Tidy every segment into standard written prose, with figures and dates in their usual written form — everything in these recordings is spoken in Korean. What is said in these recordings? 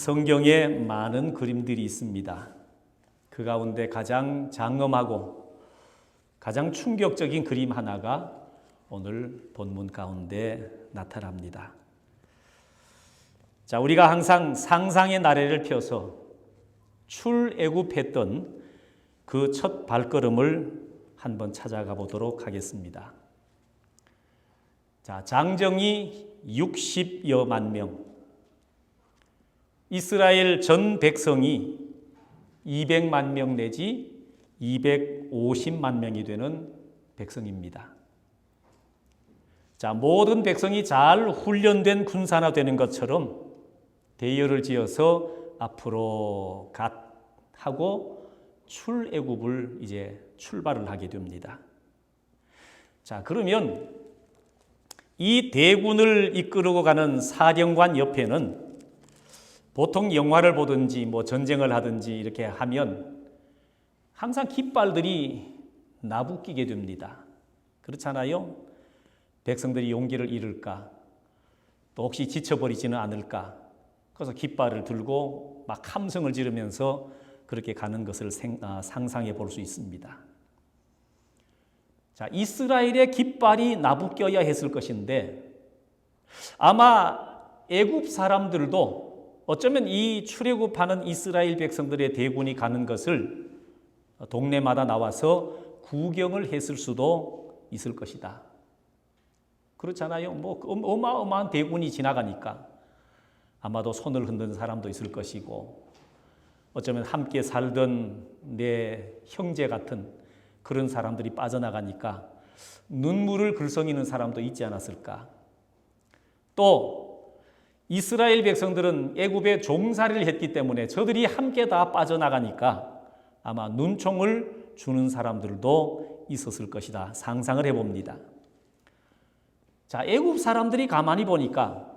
성경에 많은 그림들이 있습니다. 그 가운데 가장 장엄하고 가장 충격적인 그림 하나가 오늘 본문 가운데 나타납니다. 자, 우리가 항상 상상의 나래를 펴서 출애굽했던 그 첫 발걸음을 한번 찾아가 보도록 하겠습니다. 자, 장정이 60여만 명, 이스라엘 전 백성이 200만 명 내지 250만 명이 되는 백성입니다. 자, 모든 백성이 잘 훈련된 군사화되는 것처럼 대열을 지어서 앞으로 하고 출애굽을 이제 출발을 하게 됩니다. 자, 그러면 이 대군을 이끌고 가는 사령관 옆에는 보통 영화를 보든지 전쟁을 하든지 이렇게 하면 항상 깃발들이 나부끼게 됩니다. 그렇잖아요? 백성들이 용기를 잃을까? 또 혹시 지쳐버리지는 않을까? 그래서 깃발을 들고 막 함성을 지르면서 그렇게 가는 것을 상상해 볼 수 있습니다. 자, 이스라엘의 깃발이 나부껴야 했을 것인데 아마 애굽 사람들도 어쩌면 이 출애굽하는 이스라엘 백성들의 대군이 가는 것을 동네마다 나와서 구경을 했을 수도 있을 것이다. 그렇잖아요. 어마어마한 대군이 지나가니까 아마도 손을 흔든 사람도 있을 것이고 어쩌면 함께 살던 내 형제 같은 그런 사람들이 빠져나가니까 눈물을 글썽이는 사람도 있지 않았을까. 또 이스라엘 백성들은 애굽에 종살이를 했기 때문에 저들이 함께 다 빠져나가니까 아마 눈총을 주는 사람들도 있었을 것이다. 상상을 해봅니다. 자, 애굽 사람들이 가만히 보니까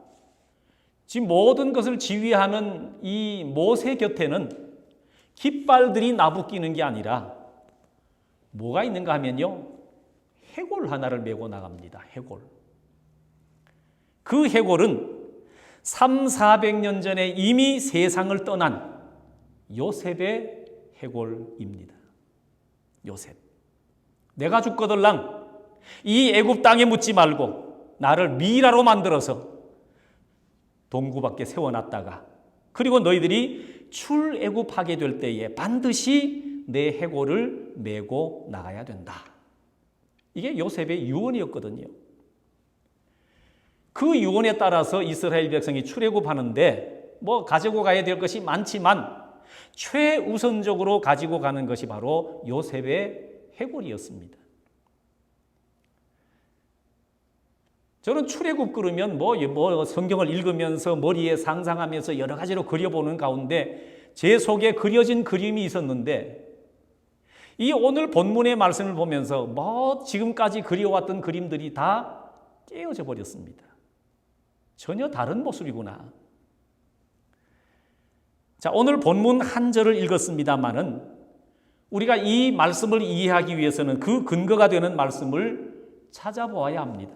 지금 모든 것을 지휘하는 이 모세 곁에는 깃발들이 나부끼는 게 아니라 뭐가 있는가 하면요, 해골 하나를 메고 나갑니다. 해골. 그 해골은 300~400년 전에 이미 세상을 떠난 요셉의 해골입니다. 요셉. 내가 죽거들랑 이 애굽 땅에 묻지 말고 나를 미라로 만들어서 동굴 밖에 세워놨다가 그리고 너희들이 출애굽하게 될 때에 반드시 내 해골을 메고 나가야 된다. 이게 요셉의 유언이었거든요. 그 유언에 따라서 이스라엘 백성이 출애굽하는데 가지고 가야 될 것이 많지만 최우선적으로 가지고 가는 것이 바로 요셉의 해골이었습니다. 저는 출애굽 그러면 성경을 읽으면서 머리에 상상하면서 여러 가지로 그려보는 가운데 제 속에 그려진 그림이 있었는데 이 오늘 본문의 말씀을 보면서 지금까지 그려왔던 그림들이 다 깨어져 버렸습니다. 전혀 다른 모습이구나. 자, 오늘 본문 한 절을 읽었습니다마는 우리가 이 말씀을 이해하기 위해서는 그 근거가 되는 말씀을 찾아보아야 합니다.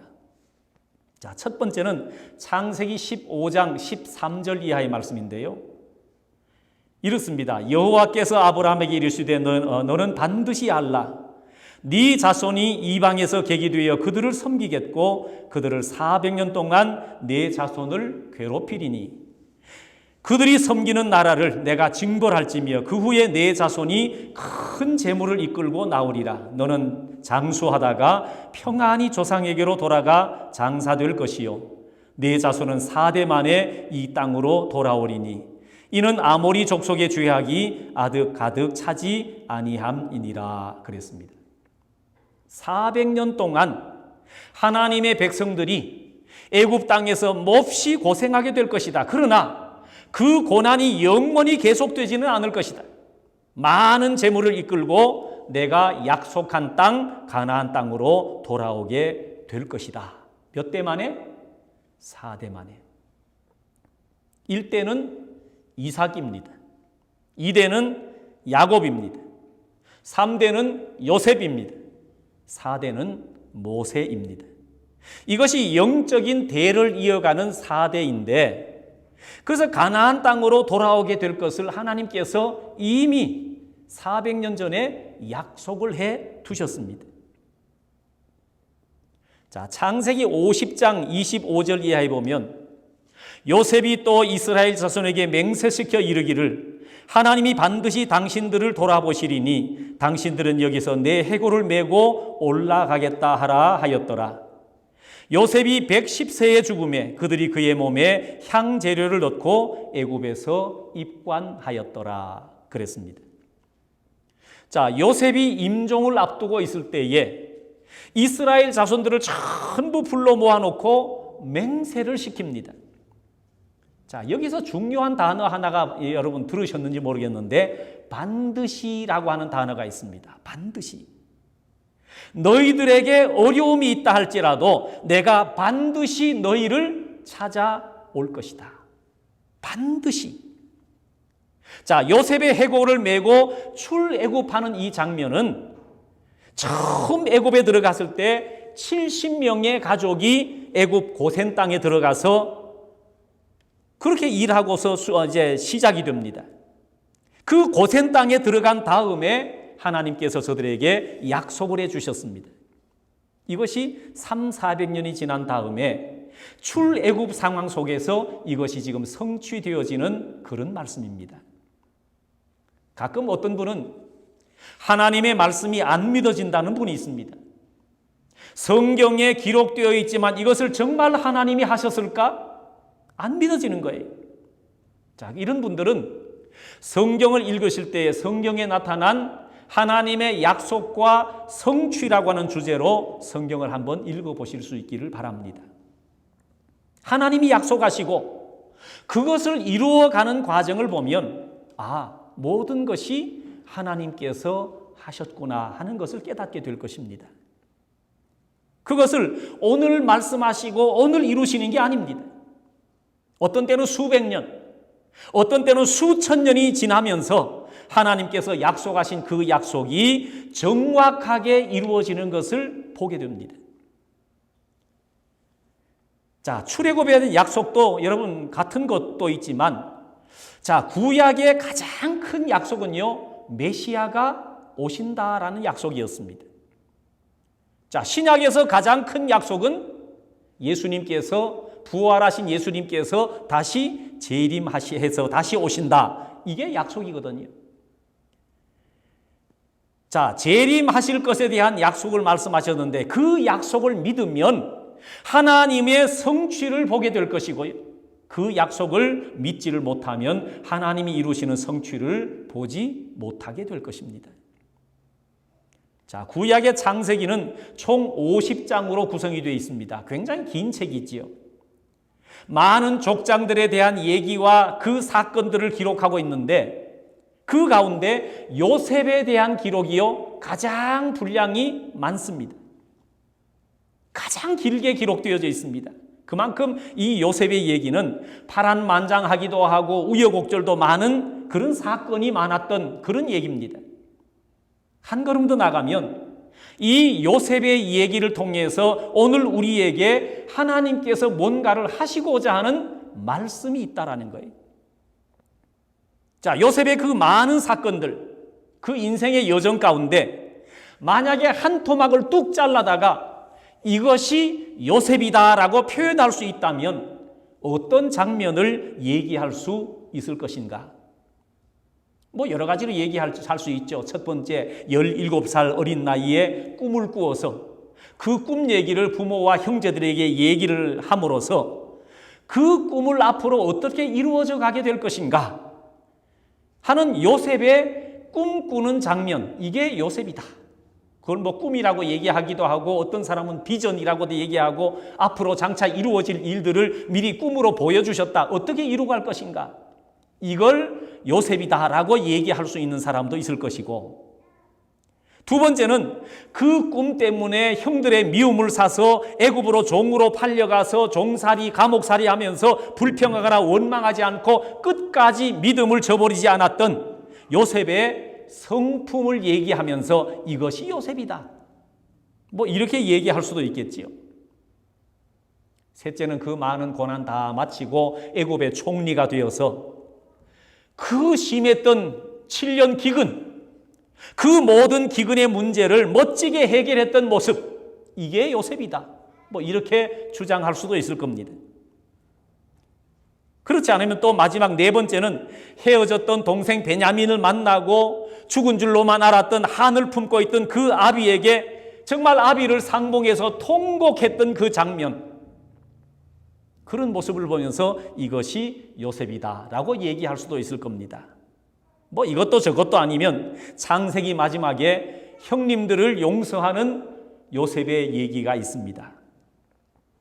자, 첫 번째는 창세기 15장 13절 이하의 말씀인데요. 이렇습니다. 여호와께서 아브라함에게 이르시되 너는 반드시 알라. 네 자손이 이방에서 객이 되어 그들을 섬기겠고 그들을 400년 동안 네 자손을 괴롭히리니 그들이 섬기는 나라를 내가 징벌할지며 그 후에 네 자손이 큰 재물을 이끌고 나오리라. 너는 장수하다가 평안히 조상에게로 돌아가 장사될 것이요 네 자손은 4대 만에 이 땅으로 돌아오리니 이는 아모리 족속의 죄악이 아득가득 차지 아니함이니라 그랬습니다. 400년 동안 하나님의 백성들이 애굽 땅에서 몹시 고생하게 될 것이다. 그러나 그 고난이 영원히 계속되지는 않을 것이다. 많은 재물을 이끌고 내가 약속한 땅 가나안 땅으로 돌아오게 될 것이다. 몇 대 만에? 4대 만에. 1대는 이삭입니다. 2대는 야곱입니다. 3대는 요셉입니다. 4대는 모세입니다. 이것이 영적인 대를 이어가는 4대인데 그래서 가나안 땅으로 돌아오게 될 것을 하나님께서 이미 400년 전에 약속을 해 두셨습니다. 자, 창세기 50장 25절 이하에 보면 요셉이 또 이스라엘 자손에게 맹세시켜 이르기를 하나님이 반드시 당신들을 돌아보시리니 당신들은 여기서 내 해골을 메고 올라가겠다 하라 하였더라. 요셉이 110세의 죽음에 그들이 그의 몸에 향재료를 넣고 애굽에서 입관하였더라 그랬습니다. 자, 요셉이 임종을 앞두고 있을 때에 이스라엘 자손들을 전부 불러 모아놓고 맹세를 시킵니다. 자, 여기서 중요한 단어 하나가 여러분 들으셨는지 모르겠는데 반드시라고 하는 단어가 있습니다. 반드시. 너희들에게 어려움이 있다 할지라도 내가 반드시 너희를 찾아올 것이다. 반드시. 자, 요셉의 해골을 메고 출애굽하는 이 장면은 처음 애굽에 들어갔을 때 70명의 가족이 애굽 고센 땅에 들어가서 그렇게 일하고서 이제 시작이 됩니다. 그 고센 땅에 들어간 다음에 하나님께서 저들에게 약속을 해 주셨습니다. 이것이 300~400년이 지난 다음에 출애굽 상황 속에서 이것이 지금 성취되어지는 그런 말씀입니다. 가끔 어떤 분은 하나님의 말씀이 안 믿어진다는 분이 있습니다. 성경에 기록되어 있지만 이것을 정말 하나님이 하셨을까? 안 믿어지는 거예요. 자, 이런 분들은 성경을 읽으실 때 성경에 나타난 하나님의 약속과 성취라고 하는 주제로 성경을 한번 읽어보실 수 있기를 바랍니다. 하나님이 약속하시고 그것을 이루어가는 과정을 보면 모든 것이 하나님께서 하셨구나 하는 것을 깨닫게 될 것입니다. 그것을 오늘 말씀하시고 오늘 이루시는 게 아닙니다. 어떤 때는 수백 년, 어떤 때는 수천 년이 지나면서 하나님께서 약속하신 그 약속이 정확하게 이루어지는 것을 보게 됩니다. 자, 출애굽에 대한 약속도 여러분 같은 것도 있지만 자, 구약의 가장 큰 약속은요, 메시아가 오신다라는 약속이었습니다. 자, 신약에서 가장 큰 약속은 예수님께서 부활하신 예수님께서 다시 재림해서 다시 오신다. 이게 약속이거든요. 자, 재림하실 것에 대한 약속을 말씀하셨는데 그 약속을 믿으면 하나님의 성취를 보게 될 것이고요. 그 약속을 믿지를 못하면 하나님이 이루시는 성취를 보지 못하게 될 것입니다. 자, 구약의 창세기는 총 50장으로 구성이 되어 있습니다. 굉장히 긴 책이지요. 많은 족장들에 대한 얘기와 그 사건들을 기록하고 있는데 그 가운데 요셉에 대한 기록이요 가장 분량이 많습니다. 가장 길게 기록되어져 있습니다. 그만큼 이 요셉의 얘기는 파란만장하기도 하고 우여곡절도 많은 그런 사건이 많았던 그런 얘기입니다. 한 걸음 더 나가면 이 요셉의 얘기를 통해서 오늘 우리에게 하나님께서 뭔가를 하시고자 하는 말씀이 있다라는 거예요. 자, 요셉의 그 많은 사건들, 그 인생의 여정 가운데 만약에 한 토막을 뚝 잘라다가 이것이 요셉이다라고 표현할 수 있다면 어떤 장면을 얘기할 수 있을 것인가? 여러 가지로 얘기할 수 있죠. 첫 번째, 17살 어린 나이에 꿈을 꾸어서 그 꿈 얘기를 부모와 형제들에게 얘기를 함으로써 그 꿈을 앞으로 어떻게 이루어져 가게 될 것인가 하는 요셉의 꿈꾸는 장면, 이게 요셉이다. 그걸 꿈이라고 얘기하기도 하고 어떤 사람은 비전이라고도 얘기하고 앞으로 장차 이루어질 일들을 미리 꿈으로 보여주셨다. 어떻게 이루어갈 것인가? 이걸 요셉이다라고 얘기할 수 있는 사람도 있을 것이고, 두 번째는 그 꿈 때문에 형들의 미움을 사서 애굽으로 종으로 팔려가서 종살이 감옥살이 하면서 불평하거나 원망하지 않고 끝까지 믿음을 저버리지 않았던 요셉의 성품을 얘기하면서 이것이 요셉이다. 이렇게 얘기할 수도 있겠지요. 셋째는 그 많은 고난 다 마치고 애굽의 총리가 되어서 그 심했던 7년 기근, 그 모든 기근의 문제를 멋지게 해결했던 모습, 이게 요셉이다. 뭐 이렇게 주장할 수도 있을 겁니다. 그렇지 않으면 또 마지막 네 번째는 헤어졌던 동생 베냐민을 만나고 죽은 줄로만 알았던 한을 품고 있던 그 아비에게 정말 아비를 상봉해서 통곡했던 그 장면, 그런 모습을 보면서 이것이 요셉이다라고 얘기할 수도 있을 겁니다. 뭐 이것도 저것도 아니면 창세기 마지막에 형님들을 용서하는 요셉의 얘기가 있습니다.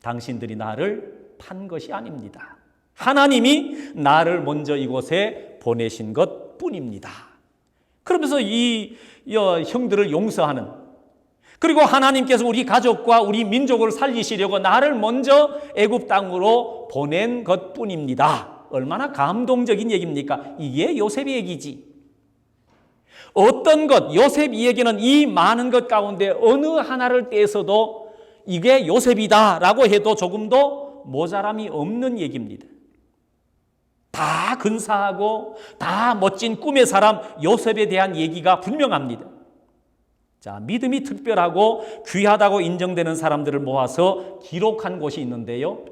당신들이 나를 판 것이 아닙니다. 하나님이 나를 먼저 이곳에 보내신 것 뿐입니다. 그러면서 이 형들을 용서하는, 그리고 하나님께서 우리 가족과 우리 민족을 살리시려고 나를 먼저 애굽 땅으로 보낸 것뿐입니다. 얼마나 감동적인 얘기입니까? 이게 요셉의 얘기지. 어떤 것, 요셉 이야기는 이 많은 것 가운데 어느 하나를 떼서도 이게 요셉이다라고 해도 조금도 모자람이 없는 얘기입니다. 다 근사하고 다 멋진 꿈의 사람 요셉에 대한 얘기가 분명합니다. 자, 믿음이 특별하고 귀하다고 인정되는 사람들을 모아서 기록한 곳이 있는데요.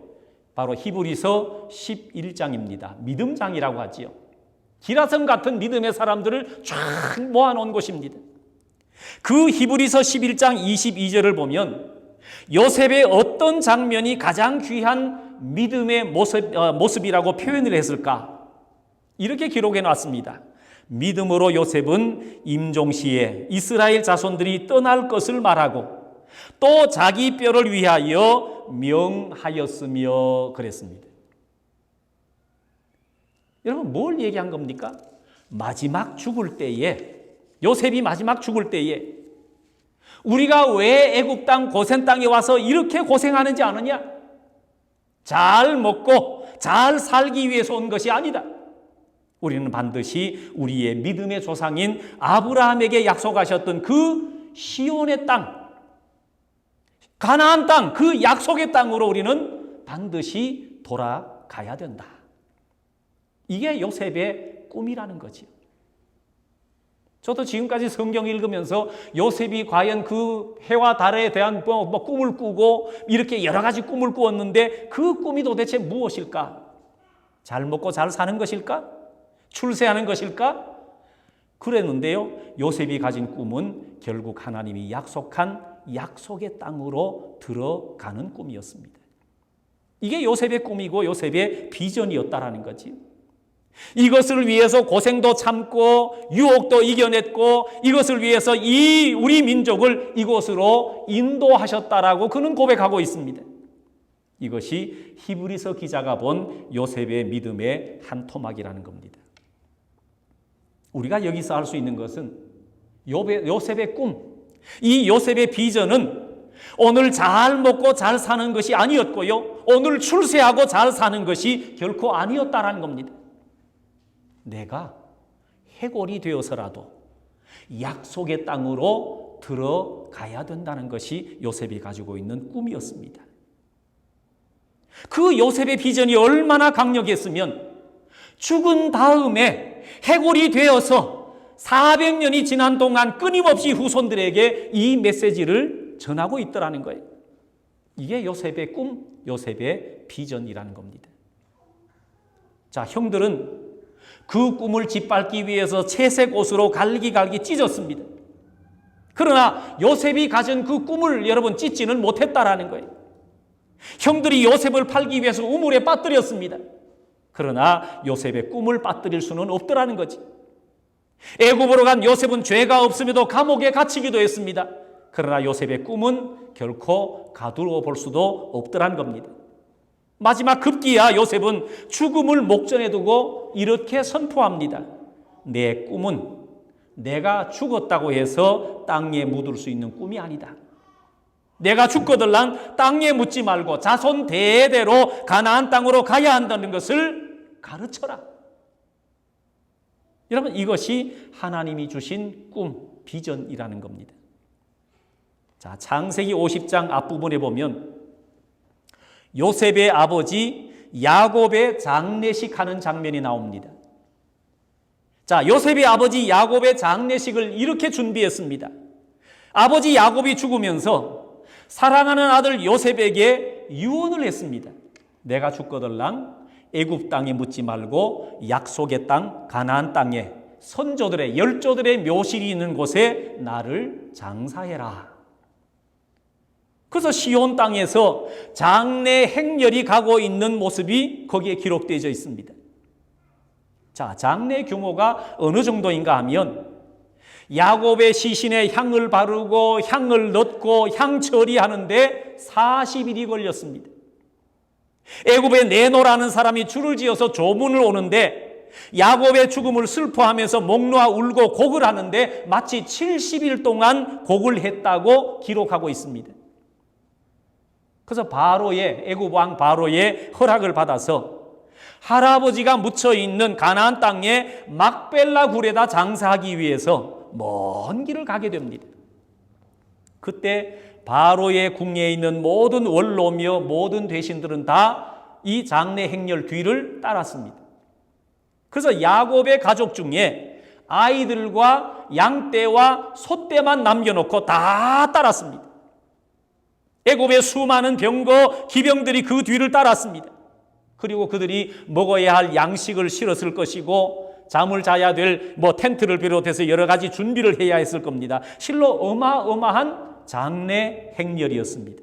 바로 히브리서 11장입니다. 믿음장이라고 하지요. 기라성 같은 믿음의 사람들을 쫙 모아놓은 곳입니다. 그 히브리서 11장 22절을 보면 요셉의 어떤 장면이 가장 귀한 믿음의 모습이라고 표현을 했을까? 이렇게 기록해 놨습니다. 믿음으로 요셉은 임종시에 이스라엘 자손들이 떠날 것을 말하고 또 자기 뼈를 위하여 명하였으며 그랬습니다. 여러분, 뭘 얘기한 겁니까? 마지막 죽을 때에, 요셉이 마지막 죽을 때에 우리가 왜 애굽 땅 고센 땅에 와서 이렇게 고생하는지 아느냐? 잘 먹고 잘 살기 위해서 온 것이 아니다. 우리는 반드시 우리의 믿음의 조상인 아브라함에게 약속하셨던 그 시온의 땅, 가나안 땅, 그 약속의 땅으로 우리는 반드시 돌아가야 된다. 이게 요셉의 꿈이라는 거지. 저도 지금까지 성경 읽으면서 요셉이 과연 그 해와 달에 대한 꿈을 꾸고 이렇게 여러 가지 꿈을 꾸었는데 그 꿈이 도대체 무엇일까? 잘 먹고 잘 사는 것일까? 출세하는 것일까? 그랬는데요, 요셉이 가진 꿈은 결국 하나님이 약속한 약속의 땅으로 들어가는 꿈이었습니다. 이게 요셉의 꿈이고 요셉의 비전이었다라는 거지. 이것을 위해서 고생도 참고 유혹도 이겨냈고 이것을 위해서 우리 민족을 이곳으로 인도하셨다라고 그는 고백하고 있습니다. 이것이 히브리서 기자가 본 요셉의 믿음의 한 토막이라는 겁니다. 우리가 여기서 알 수 있는 것은 요셉의 꿈, 이 요셉의 비전은 오늘 잘 먹고 잘 사는 것이 아니었고요, 오늘 출세하고 잘 사는 것이 결코 아니었다라는 겁니다. 내가 해골이 되어서라도 약속의 땅으로 들어가야 된다는 것이 요셉이 가지고 있는 꿈이었습니다. 그 요셉의 비전이 얼마나 강력했으면 죽은 다음에 해골이 되어서 400년이 지난 동안 끊임없이 후손들에게 이 메시지를 전하고 있더라는 거예요. 이게 요셉의 꿈, 요셉의 비전이라는 겁니다. 자, 형들은 그 꿈을 짓밟기 위해서 채색 옷으로 갈기갈기 찢었습니다. 그러나 요셉이 가진 그 꿈을 여러분 찢지는 못했다라는 거예요. 형들이 요셉을 팔기 위해서 우물에 빠뜨렸습니다. 그러나 요셉의 꿈을 빠뜨릴 수는 없더라는 거지. 애굽으로 간 요셉은 죄가 없음에도 감옥에 갇히기도 했습니다. 그러나 요셉의 꿈은 결코 가두어 볼 수도 없더란 겁니다. 마지막 급기야 요셉은 죽음을 목전에 두고 이렇게 선포합니다. 내 꿈은 내가 죽었다고 해서 땅에 묻을 수 있는 꿈이 아니다. 내가 죽거들랑 땅에 묻지 말고 자손 대대로 가나안 땅으로 가야 한다는 것을 가르쳐라. 여러분, 이것이 하나님이 주신 꿈, 비전이라는 겁니다. 자, 창세기 50장 앞부분에 보면 요셉의 아버지 야곱의 장례식 하는 장면이 나옵니다. 자, 요셉의 아버지 야곱의 장례식을 이렇게 준비했습니다. 아버지 야곱이 죽으면서 사랑하는 아들 요셉에게 유언을 했습니다. 내가 죽거들랑 애굽 땅에 묻지 말고 약속의 땅 가나안 땅에 선조들의 열조들의 묘실이 있는 곳에 나를 장사해라. 그래서 시온 땅에서 장례 행렬이 가고 있는 모습이 거기에 기록되어 있습니다. 자, 장례 규모가 어느 정도인가 하면 야곱의 시신에 향을 바르고 향을 넣고 향 처리하는데 40일이 걸렸습니다. 애굽에 내놓으라는 사람이 줄을 지어서 조문을 오는데 야곱의 죽음을 슬퍼하면서 목 놓아 울고 곡을 하는데 마치 70일 동안 곡을 했다고 기록하고 있습니다. 그래서 애굽 왕 바로의 허락을 받아서 할아버지가 묻혀 있는 가나안 땅에 막벨라 굴에다 장사하기 위해서 먼 길을 가게 됩니다. 그때 바로의 궁에 있는 모든 원로며 모든 대신들은 다 이 장례 행렬 뒤를 따랐습니다. 그래서 야곱의 가족 중에 아이들과 양떼와 소떼만 남겨놓고 다 따랐습니다. 애굽의 수많은 병거, 기병들이 그 뒤를 따랐습니다. 그리고 그들이 먹어야 할 양식을 실었을 것이고 잠을 자야 될 텐트를 비롯해서 여러 가지 준비를 해야 했을 겁니다. 실로 어마어마한 장례 행렬이었습니다.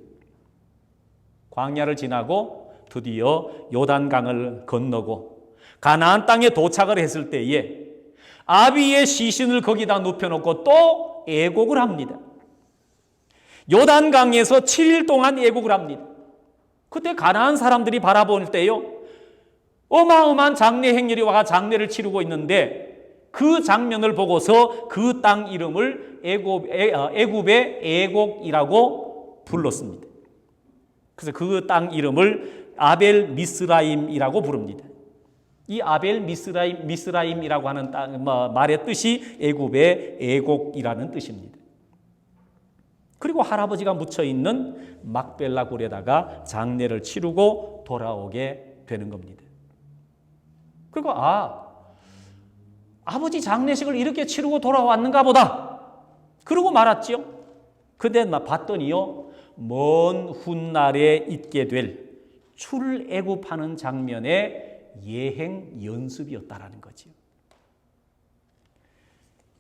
광야를 지나고 드디어 요단강을 건너고 가나안 땅에 도착을 했을 때에 아비의 시신을 거기다 눕혀놓고 또 애곡을 합니다. 요단강에서 7일 동안 애곡을 합니다. 그때 가나안 사람들이 바라볼 때요, 어마어마한 장례 행렬이 와가 장례를 치르고 있는데 그 장면을 보고서 그 땅 이름을 애굽의 애곡이라고 불렀습니다. 그래서 그 땅 이름을 아벨 미스라임이라고 부릅니다. 이 아벨 미스라임이라고 하는 말의 뜻이 애굽의 애곡이라는 뜻입니다. 그리고 할아버지가 묻혀 있는 막벨라 굴에다가 장례를 치르고 돌아오게 되는 겁니다. 그리고 아버지 장례식을 이렇게 치르고 돌아왔는가 보다. 그러고 말았지요. 근데 봤더니요, 먼 훗날에 있게 될 출애굽하는 장면의 예행 연습이었다라는 거지요.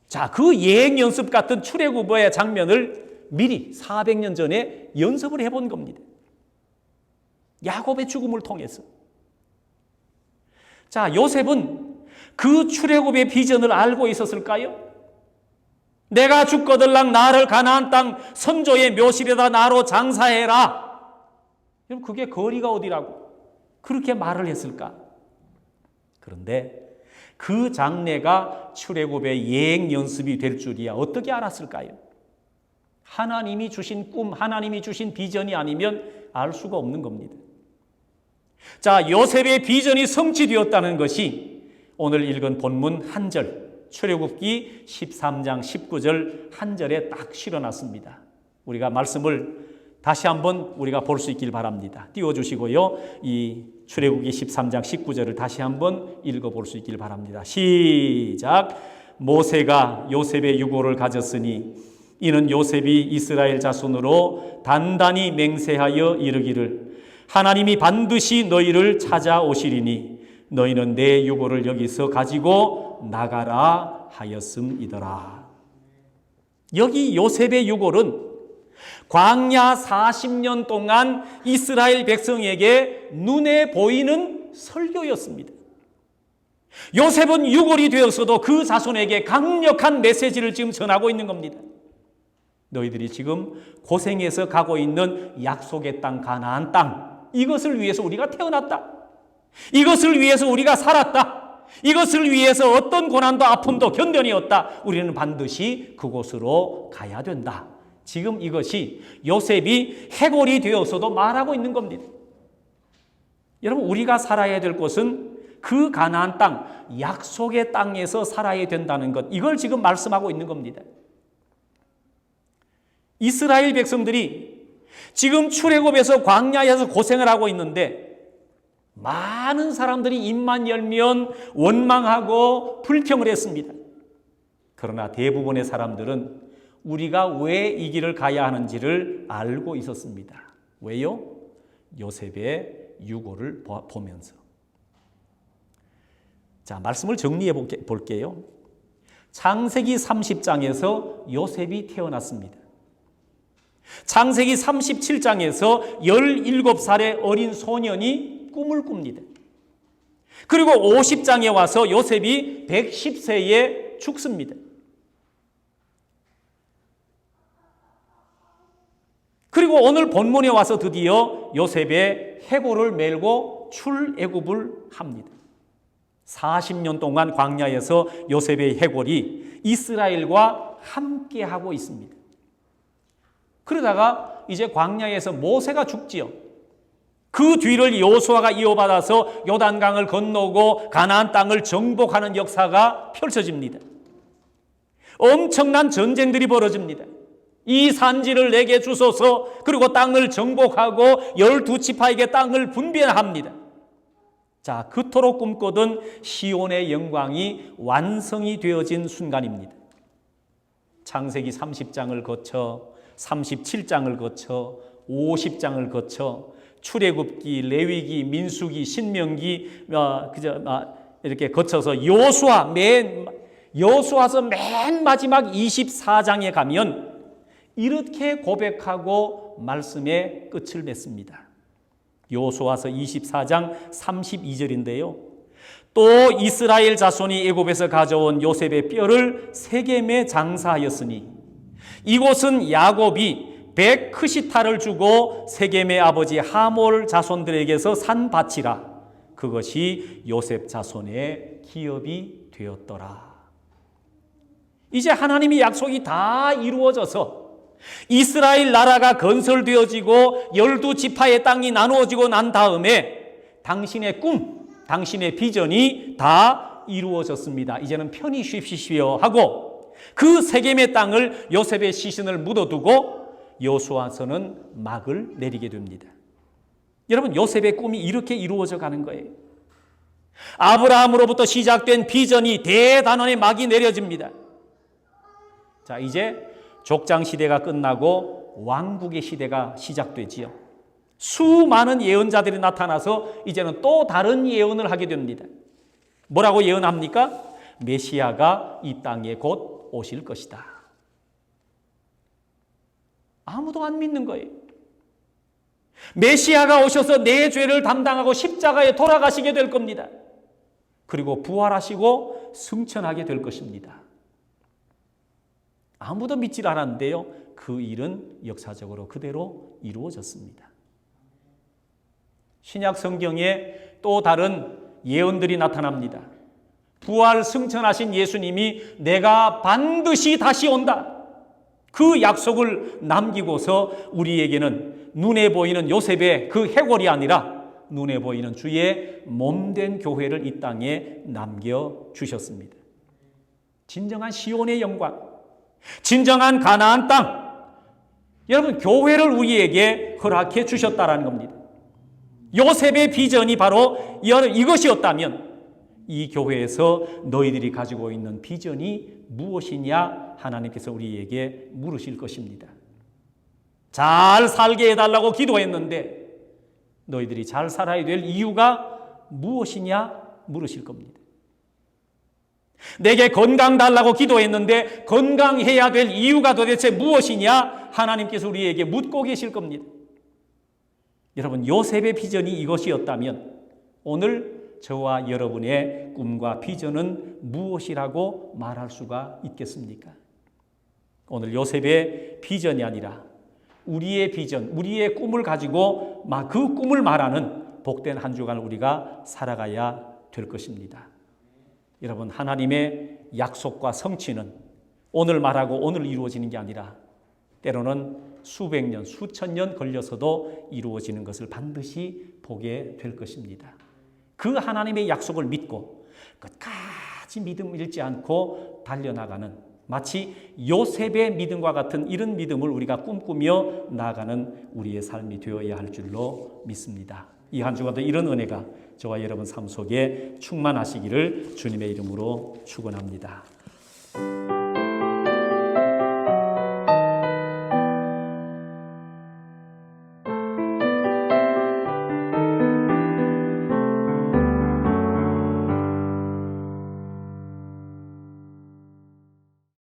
자, 그 예행 연습 같은 출애굽의 장면을 미리 400년 전에 연습을 해본 겁니다. 야곱의 죽음을 통해서. 자, 요셉은 그 출애굽의 비전을 알고 있었을까요? 내가 죽거들랑 나를 가나안 땅 선조의 묘실에다 나로 장사해라. 그럼 그게 거리가 어디라고 그렇게 말을 했을까? 그런데 그 장례가 출애굽의 예행 연습이 될 줄이야 어떻게 알았을까요? 하나님이 주신 꿈, 하나님이 주신 비전이 아니면 알 수가 없는 겁니다. 자, 요셉의 비전이 성취되었다는 것이 오늘 읽은 본문 한 절, 출애굽기 13장 19절 한 절에 딱 실어놨습니다. 우리가 말씀을 다시 한번 우리가 볼 수 있길 바랍니다. 띄워주시고요. 이 출애굽기 13장 19절을 다시 한번 읽어볼 수 있길 바랍니다. 시작. 모세가 요셉의 유고를 가졌으니 이는 요셉이 이스라엘 자손으로 단단히 맹세하여 이르기를 하나님이 반드시 너희를 찾아오시리니 너희는 내 유고를 여기서 가지고 나가라 하였음이더라. 여기 요셉의 유고는 광야 40년 동안 이스라엘 백성에게 눈에 보이는 설교였습니다. 요셉은 유골이 되었어도 그 자손에게 강력한 메시지를 지금 전하고 있는 겁니다. 너희들이 지금 고생해서 가고 있는 약속의 땅 가나안 땅, 이것을 위해서 우리가 태어났다. 이것을 위해서 우리가 살았다. 이것을 위해서 어떤 고난도 아픔도 견뎌내었다. 우리는 반드시 그곳으로 가야 된다. 지금 이것이 요셉이 해골이 되어서도 말하고 있는 겁니다. 여러분, 우리가 살아야 될 곳은 그 가나안 땅, 약속의 땅에서 살아야 된다는 것, 이걸 지금 말씀하고 있는 겁니다. 이스라엘 백성들이 지금 출애굽에서 광야에서 고생을 하고 있는데 많은 사람들이 입만 열면 원망하고 불평을 했습니다. 그러나 대부분의 사람들은 우리가 왜 이 길을 가야 하는지를 알고 있었습니다. 왜요? 요셉의 유고를 보면서. 자, 말씀을 정리해 볼게요. 창세기 30장에서 요셉이 태어났습니다. 창세기 37장에서 17살의 어린 소년이 꿈을 꿉니다. 그리고 50장에 와서 요셉이 110세에 죽습니다. 그리고 오늘 본문에 와서 드디어 요셉의 해골을 메고 출애굽을 합니다. 40년 동안 광야에서 요셉의 해골이 이스라엘과 함께하고 있습니다. 그러다가 이제 광야에서 모세가 죽지요. 그 뒤를 여호수아가 이어받아서 요단강을 건너고 가나안 땅을 정복하는 역사가 펼쳐집니다. 엄청난 전쟁들이 벌어집니다. 이 산지를 내게 주소서, 그리고 땅을 정복하고 12지파에게 땅을 분배합니다. 자, 그토록 꿈꾸던 시온의 영광이 완성이 되어진 순간입니다. 창세기 30장을 거쳐 37장을 거쳐 50장을 거쳐 출애굽기, 레위기, 민수기, 신명기 이렇게 거쳐서 여호수아서 맨 마지막 24장에 가면 이렇게 고백하고 말씀의 끝을 맺습니다. 여호수아서 24장 32절인데요. 또 이스라엘 자손이 애굽에서 가져온 요셉의 뼈를 세겜에 장사하였으니 이곳은 야곱이 베크시타를 주고 세겜의 아버지 하몰 자손들에게서 산 밭이라. 그것이 요셉 자손의 기업이 되었더라. 이제 하나님의 약속이 다 이루어져서 이스라엘 나라가 건설되어지고 12지파의 땅이 나누어지고 난 다음에 당신의 꿈, 당신의 비전이 다 이루어졌습니다. 이제는 편히 쉬십시오 하고 그 세겜의 땅을 요셉의 시신을 묻어두고 여호수아서는 막을 내리게 됩니다. 여러분, 요셉의 꿈이 이렇게 이루어져 가는 거예요. 아브라함으로부터 시작된 비전이 대단원의 막이 내려집니다. 자, 이제 족장 시대가 끝나고 왕국의 시대가 시작되지요. 수많은 예언자들이 나타나서 이제는 또 다른 예언을 하게 됩니다. 뭐라고 예언합니까? 메시아가 이 땅에 곧 오실 것이다. 아무도 안 믿는 거예요. 메시아가 오셔서 내 죄를 담당하고 십자가에 돌아가시게 될 겁니다. 그리고 부활하시고 승천하게 될 것입니다. 아무도 믿질 않았는데요. 그 일은 역사적으로 그대로 이루어졌습니다. 신약 성경에 또 다른 예언들이 나타납니다. 부활 승천하신 예수님이 내가 반드시 다시 온다. 그 약속을 남기고서 우리에게는 눈에 보이는 요셉의 그 해골이 아니라 눈에 보이는 주의 몸된 교회를 이 땅에 남겨주셨습니다. 진정한 시온의 영광, 진정한 가나안 땅, 여러분 교회를 우리에게 허락해 주셨다라는 겁니다. 요셉의 비전이 바로 이것이었다면 이 교회에서 너희들이 가지고 있는 비전이 무엇이냐 하나님께서 우리에게 물으실 것입니다. 잘 살게 해달라고 기도했는데 너희들이 잘 살아야 될 이유가 무엇이냐 물으실 겁니다. 내게 건강 달라고 기도했는데 건강해야 될 이유가 도대체 무엇이냐 하나님께서 우리에게 묻고 계실 겁니다. 여러분, 요셉의 비전이 이것이었다면 오늘 저와 여러분의 꿈과 비전은 무엇이라고 말할 수가 있겠습니까? 오늘 요셉의 비전이 아니라 우리의 비전, 우리의 꿈을 가지고 그 꿈을 말하는 복된 한 주간을 우리가 살아가야 될 것입니다. 여러분, 하나님의 약속과 성취는 오늘 말하고 오늘 이루어지는 게 아니라 때로는 수백 년, 수천 년 걸려서도 이루어지는 것을 반드시 보게 될 것입니다. 그 하나님의 약속을 믿고 끝까지 믿음 잃지 않고 달려나가는 마치 요셉의 믿음과 같은 이런 믿음을 우리가 꿈꾸며 나아가는 우리의 삶이 되어야 할 줄로 믿습니다. 이 한 주간도 이런 은혜가 저와 여러분 삶 속에 충만하시기를 주님의 이름으로 축원합니다.